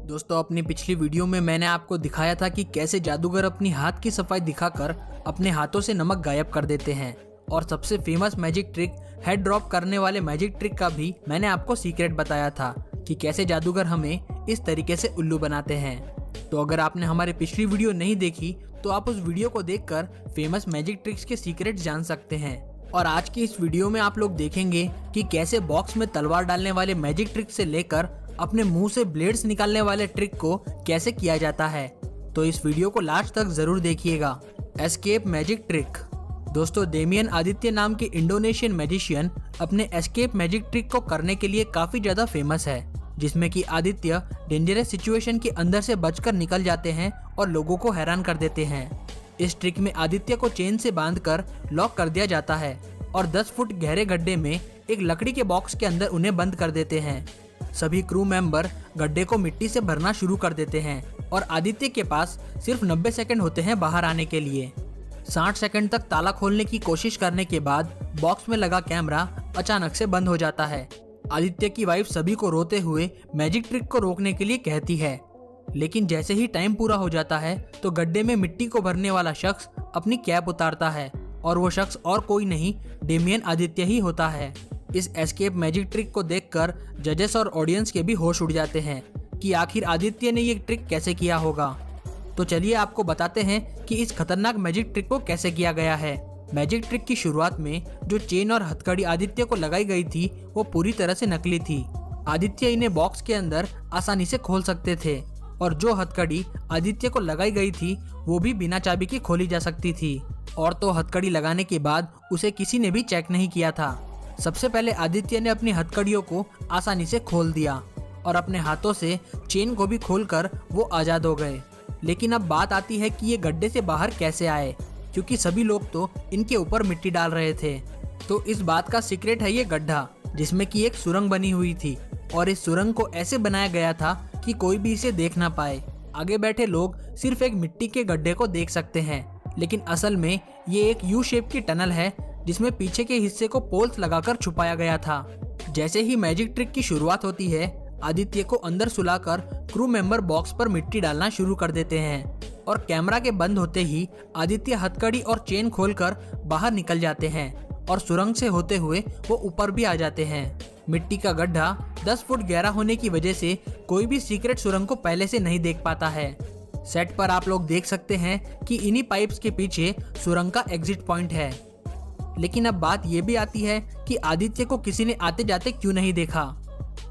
दोस्तों, अपनी पिछली वीडियो में मैंने आपको दिखाया था कि कैसे जादूगर अपनी हाथ की सफाई दिखाकर अपने हाथों से नमक गायब कर देते हैं। और सबसे famous magic trick head drop करने वाले मैजिक ट्रिक का भी मैंने आपको सीक्रेट बताया था कि कैसे जादूगर हमें इस तरीके से उल्लू बनाते हैं। तो अगर आपने हमारी पिछली वीडियो नहीं देखी तो आप उस वीडियो को देखकर फेमस मैजिक ट्रिक्स के सीक्रेट जान सकते हैं। और आज की इस वीडियो में आप लोग देखेंगे कि कैसे बॉक्स में तलवार डालने वाले मैजिक ट्रिक से लेकर अपने मुंह से ब्लेड्स निकालने वाले ट्रिक को कैसे किया जाता है। तो इस वीडियो को लास्ट तक जरूर देखिएगा। Escape magic trick. दोस्तों, डेमियन आदित्य नाम के इंडोनेशियन मैजिशियन अपने एस्केप मैजिक ट्रिक को करने के लिए काफी ज्यादा फेमस है, जिसमें कि आदित्य डेंजरस सिचुएशन के अंदर से बचकर निकल जाते हैं और लोगों को हैरान कर देते हैं। इस ट्रिक में आदित्य को चेन से बांधकर लॉक कर दिया जाता है और 10 फुट गहरे गड्ढे में एक लकड़ी के बॉक्स के अंदर उन्हें बंद कर देते हैं। सभी क्रू मेंबर गड्ढे को मिट्टी से भरना शुरू कर देते हैं और आदित्य के पास सिर्फ 90 सेकंड होते हैं बाहर आने के लिए। 60 सेकंड तक ताला खोलने की कोशिश करने के बाद बॉक्स में लगा कैमरा अचानक से बंद हो जाता है। आदित्य की वाइफ सभी को रोते हुए मैजिक ट्रिक को रोकने के लिए कहती है, लेकिन जैसे ही टाइम पूरा हो जाता है तो गड्ढे में मिट्टी को भरने वाला शख्स अपनी कैप उतारता है और वो शख्स और कोई नहीं, डेमियन आदित्य ही होता है। इस एस्केप मैजिक ट्रिक को देखकर जजेस और ऑडियंस के भी होश उड़ जाते हैं कि आखिर आदित्य ने ये ट्रिक कैसे किया होगा। तो चलिए आपको बताते हैं कि इस खतरनाक मैजिक ट्रिक को कैसे किया गया है। मैजिक ट्रिक की शुरुआत में जो चेन और हथकड़ी आदित्य को लगाई गई थी वो पूरी तरह से नकली थी। आदित्य इन्हें बॉक्स के अंदर आसानी से खोल सकते थे और जो हथकड़ी आदित्य को लगाई गई थी वो भी बिना चाबी के खोली जा सकती थी। और तो हथकड़ी लगाने के बाद उसे किसी ने भी चेक नहीं किया था। सबसे पहले आदित्य ने अपनी हथकड़ियों को आसानी से खोल दिया और अपने हाथों से चेन को भी खोलकर वो आजाद हो गए। लेकिन अब बात आती है कि ये गड्ढे से बाहर कैसे आए, क्योंकि सभी लोग तो इनके ऊपर मिट्टी डाल रहे थे। तो इस बात का सीक्रेट है ये गड्ढा, जिसमें कि एक सुरंग बनी हुई थी और इस सुरंग को ऐसे बनाया गया था कि कोई भी इसे देख ना पाए। आगे बैठे लोग सिर्फ एक मिट्टी के गड्ढे को देख सकते हैं, लेकिन असल में ये एक यू शेप की टनल है जिसमें पीछे के हिस्से को पोल्स लगाकर छुपाया गया था। जैसे ही मैजिक ट्रिक की शुरुआत होती है, आदित्य को अंदर सुलाकर क्रू मेंबर बॉक्स पर मिट्टी डालना शुरू कर देते हैं और कैमरा के बंद होते ही आदित्य हथकड़ी और चेन खोलकर बाहर निकल जाते हैं और सुरंग से होते हुए वो ऊपर भी आ जाते हैं। मिट्टी का गड्ढा 10 फुट गहरा होने की वजह से कोई भी सीक्रेट सुरंग को पहले से नहीं देख पाता है। सेट पर आप लोग देख सकते हैं कि इन्हीं पाइप्स के पीछे सुरंग का एग्जिट पॉइंट है। लेकिन अब बात ये भी आती है कि आदित्य को किसी ने आते जाते क्यों नहीं देखा,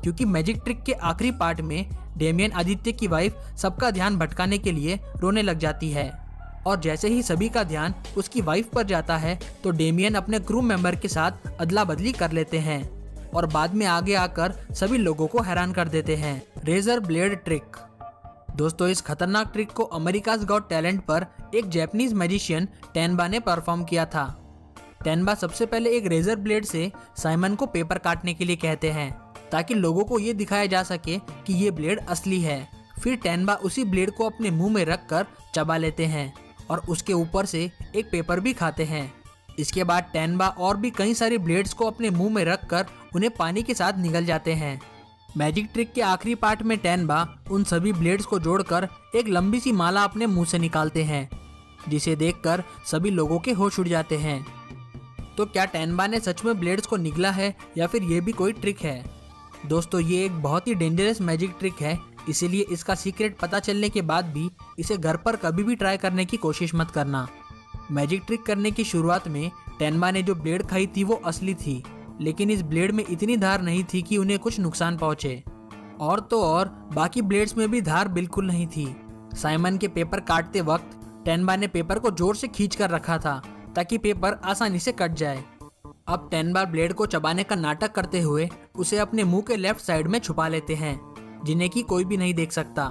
क्योंकि मैजिक ट्रिक के आखिरी पार्ट में डेमियन आदित्य की वाइफ सबका ध्यान भटकाने के लिए रोने लग जाती है और जैसे ही सभी का ध्यान उसकी वाइफ पर जाता है तो डेमियन अपने क्रू मेंबर के साथ अदला बदली कर लेते हैं और बाद में आगे आकर सभी लोगों को हैरान कर देते हैं। Razor blade trick. दोस्तों, इस खतरनाक ट्रिक को अमेरिकाज गॉट टैलेंट पर एक जापानीज मैजिशियन टेनबा ने परफॉर्म किया था। टेनबा सबसे पहले एक रेजर ब्लेड से साइमन को पेपर काटने के लिए कहते हैं ताकि लोगों को ये दिखाया जा सके कि ये ब्लेड असली है। फिर टेनबा उसी ब्लेड को अपने मुंह में रखकर चबा लेते हैं और उसके ऊपर से एक पेपर भी खाते हैं। इसके बाद टेनबा और भी कई सारी ब्लेड्स को अपने मुंह में रखकर उन्हें पानी के साथ निगल जाते हैं। मैजिक ट्रिक के आखिरी पार्ट में टेनबा उन सभी ब्लेड्स को जोड़कर एक लंबी सी माला अपने मुंह से निकालते हैं, जिसे देखकर सभी लोगों के होश उड़ जाते हैं। तो क्या टेनबा ने सच में ब्लेड्स को निगला है या फिर ये भी कोई ट्रिक है? दोस्तों, ये एक बहुत ही डेंजरस मैजिक ट्रिक है, इसीलिए इसका सीक्रेट पता चलने के बाद भी इसे घर पर कभी भी ट्राई करने की कोशिश मत करना। मैजिक ट्रिक करने की शुरुआत में टेनबा ने जो ब्लेड खाई थी वो असली थी, लेकिन इस ब्लेड में इतनी धार नहीं थी कि उन्हें कुछ नुकसान पहुंचे। और तो और बाकी ब्लेड्स में भी धार बिल्कुल नहीं थी। साइमन के पेपर काटते वक्त टेनबा ने पेपर को जोर से खींच कर रखा था ताकि पेपर आसानी से कट जाए। अब टेनबा ब्लेड को चबाने का नाटक करते हुए उसे अपने मुंह के लेफ्ट साइड में छुपा लेते हैं, जिन्हें कि कोई भी नहीं देख सकता।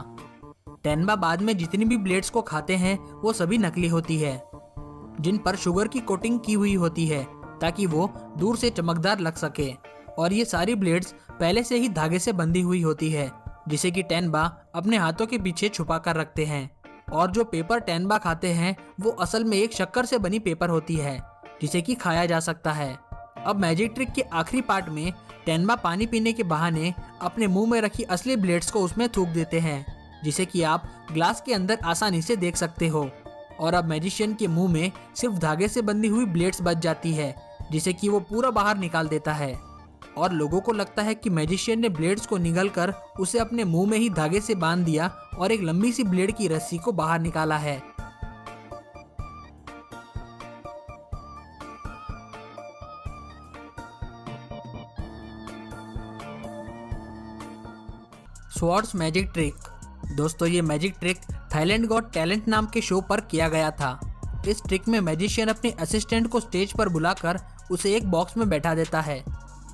टेनबा बाद में जितनी भी ब्लेड्स को खाते हैं वो सभी नकली होती है, जिन पर शुगर की कोटिंग की हुई होती है ताकि वो दूर से चमकदार लग सके। और ये सारी ब्लेड्स पहले से ही धागे से बंधी हुई होती है, जिसे कि टेनबा अपने हाथों के पीछे छुपा कर रखते हैं। और जो पेपर टेनबा खाते हैं वो असल में एक शक्कर से बनी पेपर होती है, जिसे कि खाया जा सकता है। अब मैजिक ट्रिक के आखिरी पार्ट में टेनबा पानी पीने के बहाने अपने मुंह में रखी असली ब्लेड्स को उसमें थूक देते हैं जिसे कि आप ग्लास के अंदर आसानी से देख सकते हो। और अब मैजिशियन के मुंह में सिर्फ धागे से बंधी हुई ब्लेड्स बच जाती है, जिसे कि वो पूरा बाहर निकाल देता है। और लोगों को लगता है कि मैजिशियन ने ब्लेड्स को निगल कर उसे अपने मुंह में ही धागे से बांध दिया और एक लंबी सी ब्लेड की रस्सी को बाहर निकाला है। Swords magic trick. दोस्तों, ये magic trick Thailand got talent नाम के शो पर किया गया था। इस ट्रिक में मैजिशियन अपने असिस्टेंट को स्टेज पर बुलाकर उसे एक बॉक्स में बैठा देता है।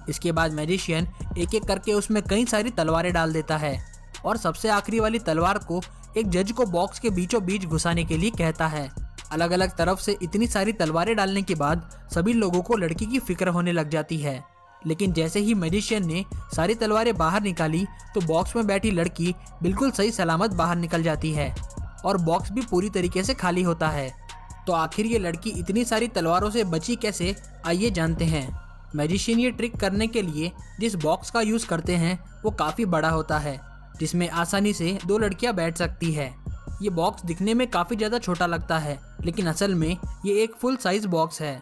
इसके बाद मैजिशियन एक एक करके उसमें कई सारी तलवारें डाल देता है और सबसे आखिरी वाली तलवार को एक जज को बॉक्स के बीचों बीच घुसाने के लिए कहता है। अलग अलग तरफ से इतनी सारी तलवारें डालने के बाद सभी लोगों को लड़की की फिक्र होने लग जाती है। लेकिन जैसे ही मैजिशियन ने सारी तलवारें बाहर निकाली तो बॉक्स में बैठी लड़की बिल्कुल सही सलामत बाहर निकल जाती है और बॉक्स भी पूरी तरीके से खाली होता है। तो आखिर ये लड़की इतनी सारी तलवारों से बची कैसे, आइए जानते हैं। मैजिशियन ये ट्रिक करने के लिए जिस बॉक्स का यूज़ करते हैं वो काफ़ी बड़ा होता है, जिसमें आसानी से 2 लड़कियां बैठ सकती है। ये बॉक्स दिखने में काफ़ी ज़्यादा छोटा लगता है, लेकिन असल में ये एक फुल साइज बॉक्स है।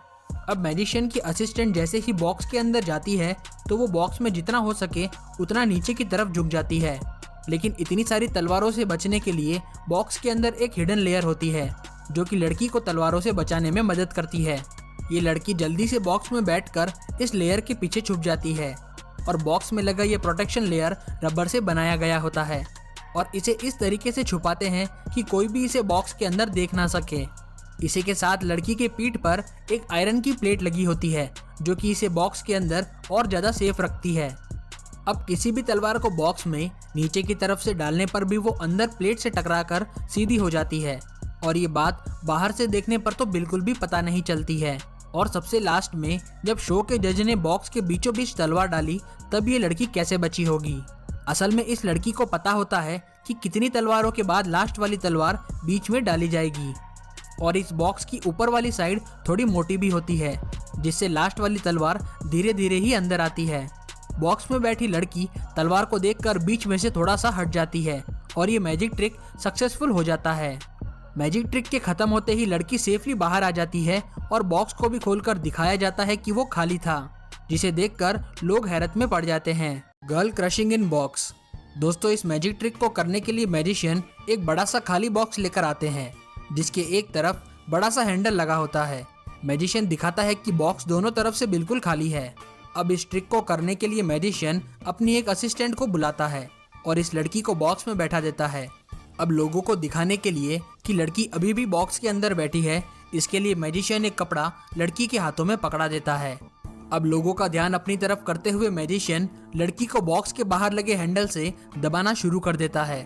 अब मैजिशियन की असिस्टेंट जैसे ही बॉक्स के अंदर जाती है तो वो बॉक्स में जितना हो सके उतना नीचे की तरफ झुक जाती है। लेकिन इतनी सारी तलवारों से बचने के लिए बॉक्स के अंदर एक हिडन लेयर होती है जो कि लड़की को तलवारों से बचाने में मदद करती है। ये लड़की जल्दी से बॉक्स में बैठकर इस लेयर के पीछे छुप जाती है और बॉक्स में लगा ये प्रोटेक्शन लेयर रबर से बनाया गया होता है और इसे इस तरीके से छुपाते हैं कि कोई भी इसे बॉक्स के अंदर देख ना सके। इसी के साथ लड़की के पीठ पर एक आयरन की प्लेट लगी होती है जो कि इसे बॉक्स के अंदर और ज़्यादा सेफ रखती है। अब किसी भी तलवार को बॉक्स में नीचे की तरफ से डालने पर भी वो अंदर प्लेट से टकराकर सीधी हो जाती है और ये बात बाहर से देखने पर तो बिल्कुल भी पता नहीं चलती है। और सबसे लास्ट में जब शो के जज ने बॉक्स के बीचों बीच तलवार डाली तब ये लड़की कैसे बची होगी। असल में इस लड़की को पता होता है कि कितनी तलवारों के बाद लास्ट वाली तलवार बीच में डाली जाएगी और इस बॉक्स की ऊपर वाली साइड थोड़ी मोटी भी होती है, जिससे लास्ट वाली तलवार धीरे धीरे ही अंदर आती है। बॉक्स में बैठी लड़की तलवार को देखकर बीच में से थोड़ा सा हट जाती है और ये मैजिक ट्रिक सक्सेसफुल हो जाता है। मैजिक ट्रिक के खत्म होते ही लड़की सेफली बाहर आ जाती है और बॉक्स को भी खोलकर दिखाया जाता है कि वो खाली था, जिसे देखकर लोग हैरत में पड़ जाते हैं। गर्ल क्रशिंग इन बॉक्स। दोस्तों, इस मैजिक ट्रिक को करने के लिए मैजिशियन एक बड़ा सा खाली बॉक्स लेकर आते हैं जिसके एक तरफ बड़ा सा हैंडल लगा होता है। मैजिशियन दिखाता है कि बॉक्स दोनों तरफ से बिल्कुल खाली है। अब इस ट्रिक को करने के लिए मैजिशियन अपनी एक असिस्टेंट को बुलाता है और इस लड़की को बॉक्स में बैठा देता है। अब लोगों को दिखाने के लिए कि लड़की अभी भी बॉक्स के अंदर बैठी है, इसके लिए मैजिशियन एक कपड़ा लड़की के हाथों में पकड़ा देता है। अब लोगों का ध्यान अपनी तरफ करते हुए मैजिशियन लड़की को बॉक्स के बाहर लगे हैंडल से दबाना शुरू कर देता है।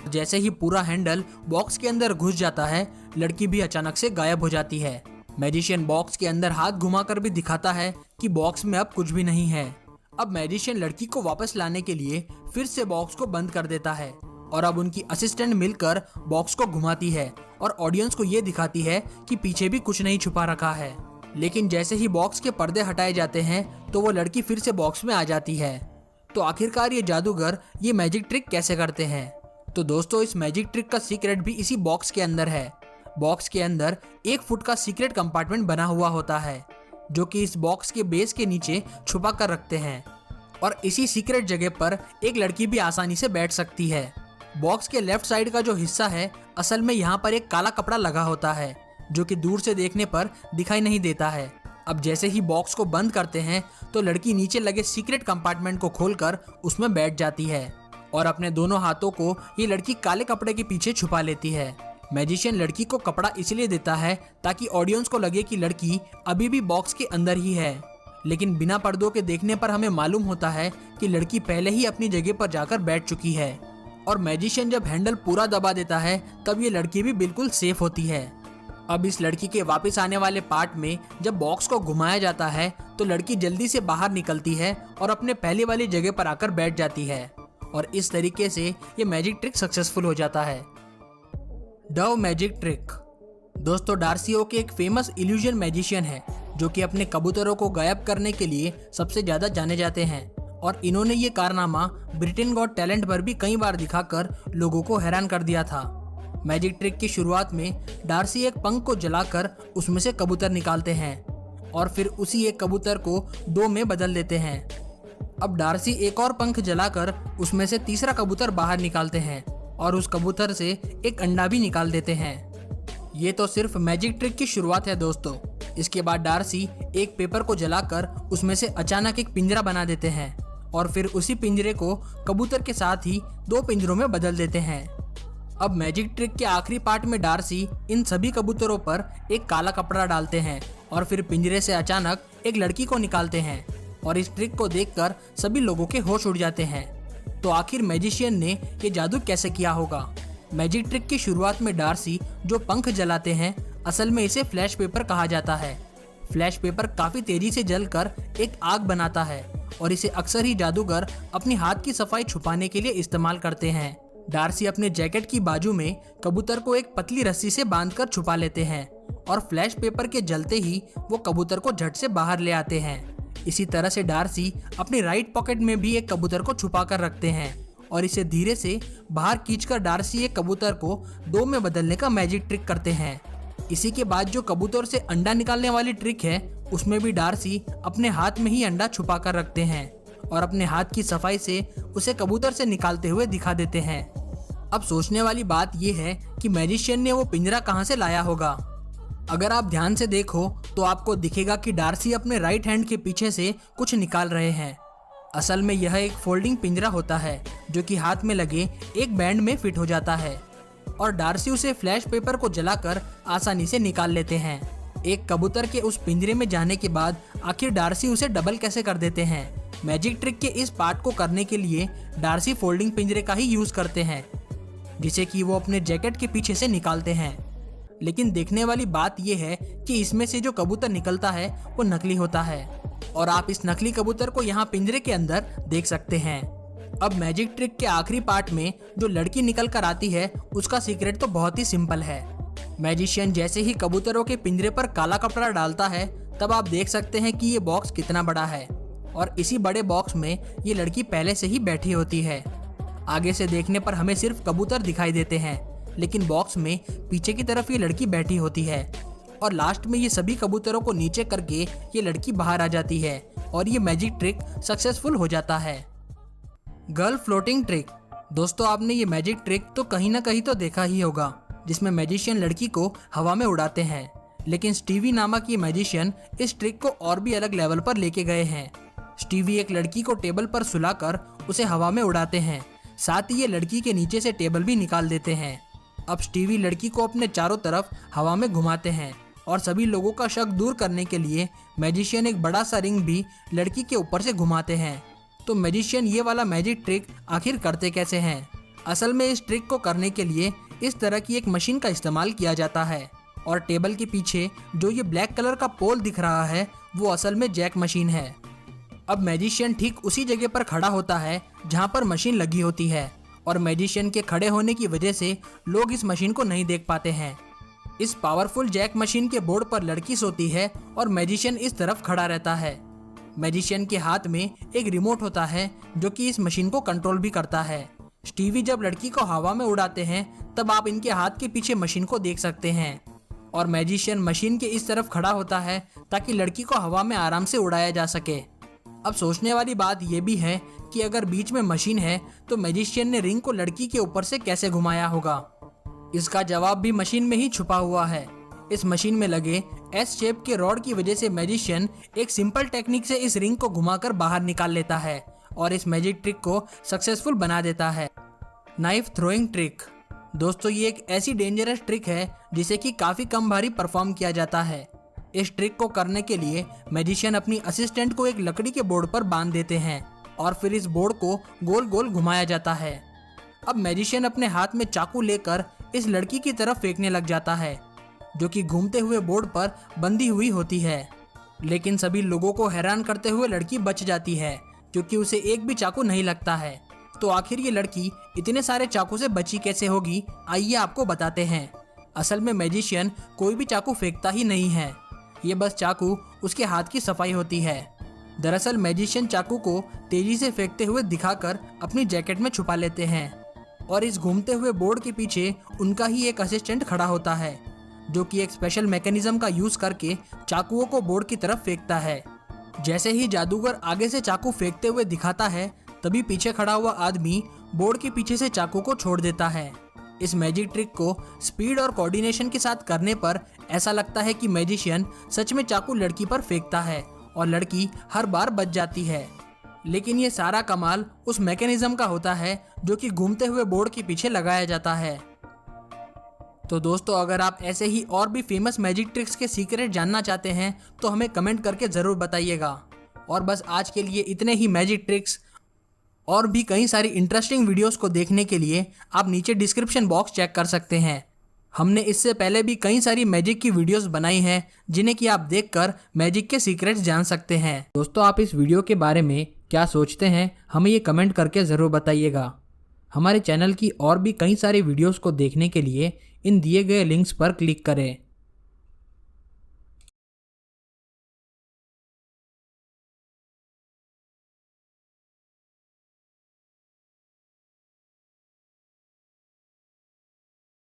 जैसे ही पूरा हैंडल बॉक्स के अंदर घुस जाता है, लड़की भी अचानक से गायब हो जाती है। मैजिशियन बॉक्स के अंदर हाथ घुमाकर भी दिखाता है कि बॉक्स में अब कुछ भी नहीं है। अब मैजिशियन लड़की को वापस लाने के लिए फिर से बॉक्स को बंद कर देता है और अब उनकी असिस्टेंट मिलकर बॉक्स को घुमाती है और ऑडियंस को ये दिखाती है कि पीछे भी कुछ नहीं छुपा रखा है। लेकिन जैसे ही बॉक्स के पर्दे हटाए जाते हैं तो वो लड़की फिर से बॉक्स में आ जाती है। तो आखिरकार ये जादूगर ये मैजिक ट्रिक कैसे करते हैं? तो दोस्तों, इस मैजिक ट्रिक का सीक्रेट भी इसी बॉक्स के अंदर है। बॉक्स के अंदर 1 फुट का सीक्रेट कंपार्टमेंट बना हुआ होता है जो कि इस बॉक्स के बेस के नीचे छुपा कर रखते हैं और इसी सीक्रेट जगह पर एक लड़की भी आसानी से बैठ सकती है। बॉक्स के लेफ्ट साइड का जो हिस्सा है, असल में यहाँ पर एक काला कपड़ा लगा होता है जो कि दूर से देखने पर दिखाई नहीं देता है। अब जैसे ही बॉक्स को बंद करते हैं तो लड़की नीचे लगे सीक्रेट कंपार्टमेंट को खोलकर उसमें बैठ जाती है और अपने दोनों हाथों को ये लड़की काले कपड़े के पीछे छुपा लेती है। मैजिशियन लड़की को कपड़ा इसलिए देता है ताकि ऑडियंस को लगे कि लड़की अभी भी बॉक्स के अंदर ही है, लेकिन बिना पर्दों के देखने पर हमें मालूम होता है कि लड़की पहले ही अपनी जगह पर जाकर बैठ चुकी है। और मैजिशियन जब हैंडल पूरा दबा देता है तब ये लड़की भी बिल्कुल सेफ होती है। अब इस लड़की के वापस आने वाले पार्ट में जब बॉक्स को घुमाया जाता है तो लड़की जल्दी से बाहर निकलती है और अपने पहले वाली जगह पर आकर बैठ जाती है और इस तरीके से ये मैजिक ट्रिक सक्सेसफुल हो जाता है। Dove magic trick. दोस्तों, डार्सी ओके एक फेमस इल्यूजन मैजिशियन है जो कि अपने कबूतरों को गायब करने के लिए सबसे ज़्यादा जाने जाते हैं और इन्होंने ये कारनामा ब्रिटेन गॉट टैलेंट पर भी कई बार दिखाकर लोगों को हैरान कर दिया था। मैजिक ट्रिक की शुरुआत में डार्सी एक पंख को जलाकर उसमें से कबूतर निकालते हैं और फिर उसी एक कबूतर को दो में बदल देते हैं। अब डार्सी एक और पंख जलाकर उसमें से तीसरा कबूतर बाहर निकालते हैं और उस कबूतर से एक अंडा भी निकाल देते हैं। ये तो सिर्फ मैजिक ट्रिक की शुरुआत है दोस्तों। इसके बाद डार्सी एक पेपर को जलाकर उसमें से अचानक एक पिंजरा बना देते हैं और फिर उसी पिंजरे को कबूतर के साथ ही दो पिंजरों में बदल देते हैं। अब मैजिक ट्रिक के आखिरी पार्ट में डार्सी इन सभी कबूतरों पर एक काला कपड़ा डालते हैं और फिर पिंजरे से अचानक एक लड़की को निकालते हैं और इस ट्रिक को देखकर सभी लोगों के होश उड़ जाते हैं। तो आखिर मैजिशियन ने ये जादू कैसे किया होगा? मैजिक ट्रिक की शुरुआत में डार्सी जो पंख जलाते हैं, असल में इसे फ्लैश पेपर कहा जाता है। फ्लैश पेपर काफी तेजी से जलकर एक आग बनाता है और इसे अक्सर ही जादूगर अपनी हाथ की सफाई छुपाने के लिए इस्तेमाल करते हैं। डार्सी अपने जैकेट की बाजू में कबूतर को एक पतली रस्सी से बांधकर छुपा लेते हैं और फ्लैश पेपर के जलते ही वो कबूतर को झट से बाहर ले आते हैं। इसी तरह से डार्सी अपनी राइट पॉकेट में भी एक कबूतर को छुपा कर रखते हैं और इसे धीरे से बाहर खींचकर डार्सी एक कबूतर को दो में बदलने का मैजिक ट्रिक करते हैं। इसी के बाद जो कबूतर से अंडा निकालने वाली ट्रिक है, उसमें भी डार्सी अपने हाथ में ही अंडा छुपा कर रखते हैं और अपने हाथ की सफाई से उसे कबूतर से निकालते हुए दिखा देते हैं। अब सोचने वाली बात यह है कि मैजिशियन ने वो पिंजरा कहां से लाया होगा। अगर आप ध्यान से देखो तो आपको दिखेगा कि डार्सी अपने राइट हैंड के पीछे से कुछ निकाल रहे हैं। असल में यह एक फोल्डिंग पिंजरा होता है जो कि हाथ में लगे एक बैंड में फिट हो जाता है और डार्सी उसे फ्लैश पेपर को जलाकर आसानी से निकाल लेते हैं। एक कबूतर के उस पिंजरे में जाने के बाद आखिर डार्सी उसे डबल कैसे कर देते हैं? मैजिक ट्रिक के इस पार्ट को करने के लिए डार्सी फोल्डिंग पिंजरे का ही यूज करते हैं, जिसे कि वो अपने जैकेट के पीछे से निकालते हैं। लेकिन देखने वाली बात यह है कि इसमें से जो कबूतर निकलता है वो नकली होता है और आप इस नकली कबूतर को यहाँ पिंजरे के अंदर देख सकते हैं। अब मैजिक ट्रिक के आखिरी पार्ट में जो लड़की निकल कर आती है, उसका सीक्रेट तो बहुत ही सिंपल है। मैजिशियन जैसे ही कबूतरों के पिंजरे पर काला कपड़ा डालता है, तब आप देख सकते हैं कि ये बॉक्स कितना बड़ा है और इसी बड़े बॉक्स में ये लड़की पहले से ही बैठी होती है। आगे से देखने पर हमें सिर्फ कबूतर दिखाई देते हैं, लेकिन बॉक्स में पीछे की तरफ ये लड़की बैठी होती है और लास्ट में ये सभी कबूतरों को नीचे करके ये लड़की बाहर आ जाती है और ये मैजिक ट्रिक सक्सेसफुल हो जाता है। Girl floating trick. दोस्तों, आपने ये मैजिक ट्रिक तो कहीं ना कहीं तो देखा ही होगा, जिसमें मैजिशियन लड़की को हवा में उड़ाते हैं। लेकिन स्टीवी नामक ये मैजिशियन इस ट्रिक को और भी अलग लेवल पर लेके गए हैं। स्टीवी एक लड़की को टेबल पर सुलाकर उसे हवा में उड़ाते हैं, साथ ही ये लड़की के नीचे से टेबल भी निकाल देते हैं। अब स्टीवी लड़की को अपने चारों तरफ हवा में घुमाते हैं और सभी लोगों का शक दूर करने के लिए मैजिशियन एक बड़ा सा रिंग भी लड़की के ऊपर से घुमाते हैं। तो मैजिशियन ये वाला मैजिक ट्रिक आखिर करते कैसे हैं? असल में इस ट्रिक को करने के लिए इस तरह की एक मशीन का इस्तेमाल किया जाता है और टेबल के पीछे जो ये ब्लैक कलर का पोल दिख रहा है, वो असल में जैक मशीन है। अब मैजिशियन ठीक उसी जगह पर खड़ा होता है जहाँ पर मशीन लगी होती है और मैजिशियन के खड़े होने की वजह से लोग इस मशीन को नहीं देख पाते हैं। इस पावरफुल जैक मशीन के बोर्ड पर लड़की सोती है और मैजिशियन इस तरफ खड़ा रहता है। मैजिशियन के हाथ में एक रिमोट होता है जो कि इस मशीन को कंट्रोल भी करता है। स्टीवी जब लड़की को हवा में उड़ाते हैं, तब आप इनके हाथ के पीछे मशीन को देख सकते हैं और मैजिशियन मशीन के इस तरफ खड़ा होता है ताकि लड़की को हवा में आराम से उड़ाया जा सके। अब सोचने वाली बात यह भी है कि अगर बीच में मशीन है तो मैजिशियन ने रिंग को लड़की के ऊपर से कैसे घुमाया होगा? इसका जवाब भी मशीन में ही छुपा हुआ है। इस मशीन में लगे एस शेप के रॉड की वजह से मैजिशियन एक सिंपल टेक्निक से इस रिंग को घुमाकर बाहर निकाल लेता है और इस मैजिक ट्रिक को सक्सेसफुल बना देता है। Knife throwing trick. दोस्तों, ये एक ऐसी डेंजरस ट्रिक है जिसे कि काफी कम भारी परफॉर्म किया जाता है। इस ट्रिक को करने के लिए मैजिशियन अपनी असिस्टेंट को एक लकड़ी के बोर्ड पर बांध देते हैं और फिर इस बोर्ड को गोल गोल घुमाया जाता है। अब मैजिशियन अपने हाथ में चाकू लेकर इस लड़की की तरफ फेंकने लग जाता है, जो कि घूमते हुए बोर्ड पर बंधी हुई होती है। लेकिन सभी लोगों को हैरान करते हुए लड़की बच जाती है, क्योंकि उसे एक भी चाकू नहीं लगता है। तो आखिर ये लड़की इतने सारे चाकू से बची कैसे होगी? आइए आपको बताते हैं। असल में मैजिशियन कोई भी चाकू फेंकता ही नहीं है, ये बस चाकू उसके हाथ की सफाई होती है। दरअसल मैजिशियन चाकू को तेजी से फेंकते हुए दिखाकर अपनी जैकेट में छुपा लेते हैं और इस घूमते हुए बोर्ड के पीछे उनका ही एक असिस्टेंट खड़ा होता है जो कि एक स्पेशल मैकेनिज्म का यूज करके चाकुओं को बोर्ड की तरफ फेंकता है। जैसे ही जादूगर आगे से चाकू फेंकते हुए दिखाता है तभी पीछे खड़ा हुआ आदमी बोर्ड के पीछे से चाकू को छोड़ देता है। इस मैजिक ट्रिक को स्पीड और कोऑर्डिनेशन के साथ करने पर ऐसा लगता है कि मैजिशियन सच में चाकू लड़की पर फेंकता है और लड़की हर बार बच जाती है। लेकिन ये सारा कमाल उस मैकेनिज्म का होता है जो कि घूमते हुए बोर्ड के पीछे लगाया जाता है। तो दोस्तों, अगर आप ऐसे ही और भी फेमस मैजिक ट्रिक्स के सीक्रेट जानना चाहते हैं तो हमें कमेंट करके ज़रूर बताइएगा। और बस आज के लिए इतने ही मैजिक ट्रिक्स और भी कई सारी इंटरेस्टिंग वीडियोस को देखने के लिए आप नीचे डिस्क्रिप्शन बॉक्स चेक कर सकते हैं। हमने इससे पहले भी कई सारी मैजिक की वीडियोस बनाई हैं जिन्हें कि आप देखकर मैजिक के सीक्रेट्स जान सकते हैं। दोस्तों, आप इस वीडियो के बारे में क्या सोचते हैं हमें ये कमेंट करके ज़रूर बताइएगा। हमारे चैनल की और भी कई सारी वीडियोस को देखने के लिए इन दिए गए लिंक्स पर क्लिक करें।